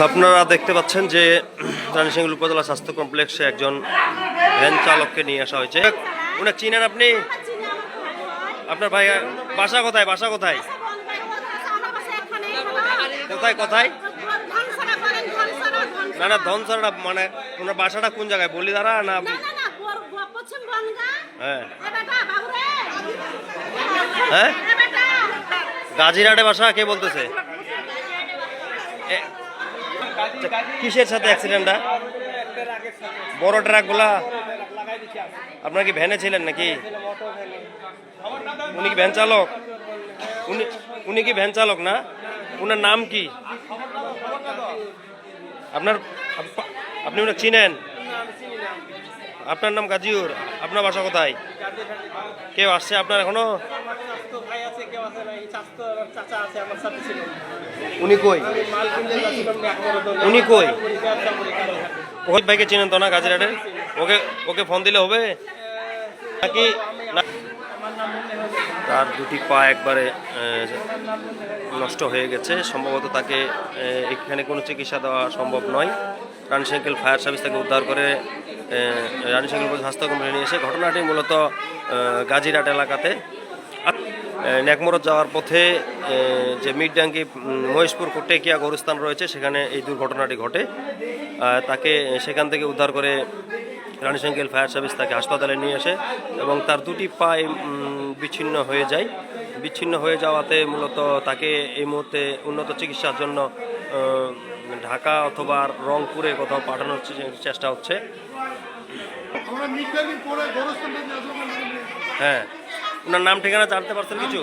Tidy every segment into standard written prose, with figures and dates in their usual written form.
আপনারা দেখতে পাচ্ছেন যে রানীশঙ্কর উপজেলা স্বাস্থ্য কমপ্লেক্সে একজন ভ্যান চালককে নিয়ে আসা হয়েছে। উনি চিনেন আপনি? আপনার ভাই বাসা কোথায়? বাসা কোথায়? কোথায় কোথায়? না না, ধনসরা মানে ওনার বাসাটা কোন জায়গায়? বলিদারা না? হ্যাঁ হ্যাঁ, গাজীরহাটে বাসা। কে বলতেছে? কিসের সাথে অ্যাক্সিডেন্টটা? বড় ট্রাকগুলা? আপনার কি ভ্যানে ছিলেন নাকি? উনি কি ভ্যান চালক? উনি কি ভ্যান চালক না? উনার নাম কি? আপনি উনি চিনেন? আপনার নাম গাজীউর। আপনার বাসা কোথায়? কেউ আসছে আপনার এখনো? উনি কই? উনি কই? ওই ভাইকে চিনেন তো না গাজীরহাটের? ওকে ফোন দিলে হবে নাকি? তার দুটি পা একবারে নষ্ট হয়ে গেছে, সম্ভবত তাকে এখানে কোনো চিকিৎসা দেওয়া সম্ভব নয়। রানীশঙ্কর ফায়ার সার্ভিস তাকে উদ্ধার করে রানীশঙ্কর স্বাস্থ্য কমপ্লেক্সে নিয়ে এসে। ঘটনাটি মূলত গাজীরহাট এলাকাতে নেকমরদ যাওয়ার পথে যে মিরডাঙ্গি মহেশপুর টেকিয়া গরুস্থান রয়েছে, সেখানে এই দুর্ঘটনাটি ঘটে। তাকে সেখান থেকে উদ্ধার করে রানীশঙ্কর ফায়ার সার্ভিস তাকে হাসপাতালে নিয়ে আসে এবং তার দুটি পায়ে বিচ্ছিন্ন হয়ে যায়। বিচ্ছিন্ন হয়ে যাওয়াতে মূলত তাকে এই মুহূর্তে উন্নত চিকিৎসার জন্য ঢাকা অথবা রংপুরে কোথাও পাঠানোর চেষ্টা হচ্ছে। হ্যাঁ, ওনার নাম ঠিকানা জানতে পারছেন কিছু?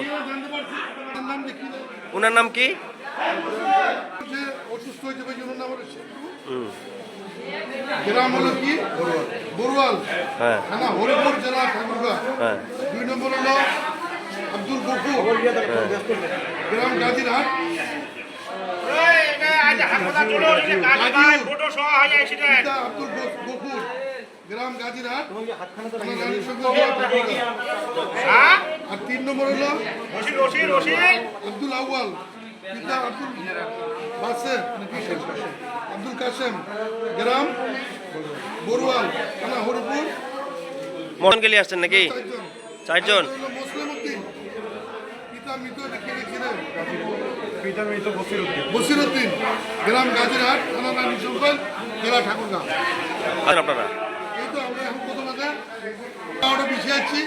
ওনার নাম কি? গ্রাম হলো কি বড়ুয়াল, থানা হরিপুর, জেলা ঠাকুরগাঁ। 2 নম্বর হলো আব্দুল গফুর, গ্রাম গাজীরহাট। আব্দুল গফুর, গ্রাম গাজীরহাট। আর 3 নম্বর হলো আব্দুল আউয়াল, পিতা আব্দুল বাসের আব্দুল কাসেম, গ্রাম বড়ুয়াল, থানা হরিপুর। মোহন গেলি আসছেন নাকি? 4 জন। বসিরউদ্দিন, গ্রাম গাজীরহাট, থানা রানীশঙ্কর, জেলা ঠাকুরগাঁ। আপনারা এই তো আমরা এখন প্রথমে 12টা পিছিয়ে আছি।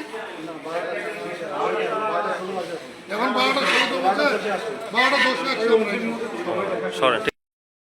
এখন 12টা 16 বাজে, 12টা 10 সরেন।